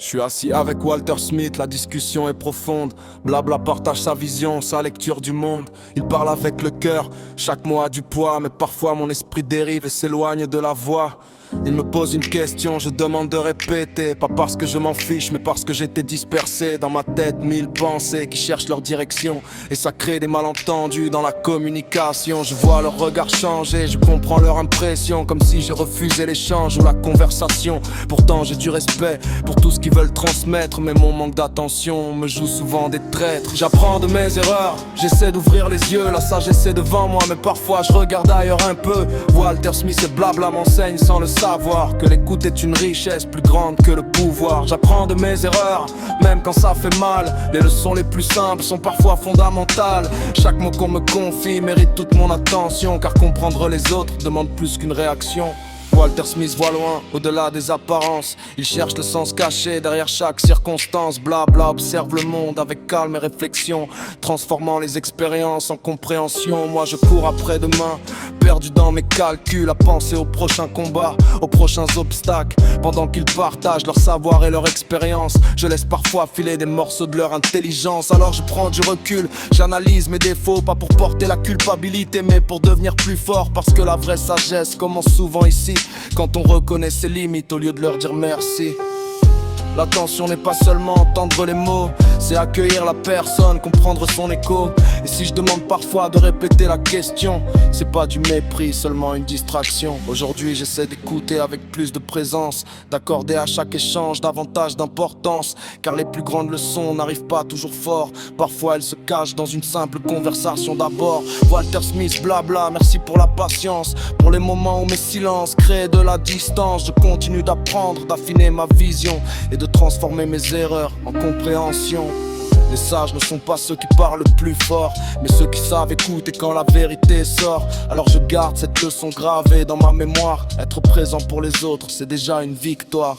Je suis assis avec Walter Smith, la discussion est profonde. Blabla partage sa vision, sa lecture du monde. Il parle avec le cœur, chaque mot a du poids. Mais parfois mon esprit dérive et s'éloigne de la voix. Il me pose une question, je demande de répéter. Pas parce que je m'en fiche, mais parce que j'étais dispersé. Dans ma tête, 1000 pensées qui cherchent leur direction. Et ça crée des malentendus dans la communication. Je vois leur regard changer, je comprends leur impression. Comme si je refusais l'échange ou la conversation. Pourtant j'ai du respect pour tout ce qu'ils veulent transmettre. Mais mon manque d'attention me joue souvent des traîtres. J'apprends de mes erreurs, j'essaie d'ouvrir les yeux. La sagesse est devant moi, mais parfois je regarde ailleurs un peu. Walter Smith et blabla m'enseignent sans le savoir que l'écoute est une richesse plus grande que le pouvoir. J'apprends de mes erreurs, même quand ça fait mal. Les leçons les plus simples sont parfois fondamentales. Chaque mot qu'on me confie mérite toute mon attention, car comprendre les autres demande plus qu'une réaction. Walter Smith voit loin, au-delà des apparences. Il cherche le sens caché derrière chaque circonstance. Blabla observe le monde avec calme et réflexion, transformant les expériences en compréhension. Moi je cours après demain, perdu dans mes calculs, à penser au prochain combat, aux prochains obstacles. Pendant qu'ils partagent leur savoir et leur expérience, je laisse parfois filer des morceaux de leur intelligence. Alors je prends du recul, j'analyse mes défauts, pas pour porter la culpabilité, mais pour devenir plus fort. Parce que la vraie sagesse commence souvent ici, quand on reconnaît ses limites au lieu de leur dire merci. L'attention n'est pas seulement entendre les mots, c'est accueillir la personne, comprendre son écho. Et si je demande parfois de répéter la question, c'est pas du mépris, seulement une distraction. Aujourd'hui j'essaie d'écouter avec plus de présence, d'accorder à chaque échange davantage d'importance. Car les plus grandes leçons n'arrivent pas toujours fort, parfois elles se cachent dans une simple conversation d'abord. Walter Smith, blabla, merci pour la patience, pour les moments où mes silences créent de la distance. Je continue d'apprendre, d'affiner ma vision et de transformer mes erreurs en compréhension. Les sages ne sont pas ceux qui parlent le plus fort, mais ceux qui savent écouter quand la vérité sort. Alors je garde cette leçon gravée dans ma mémoire. Être présent pour les autres, c'est déjà une victoire.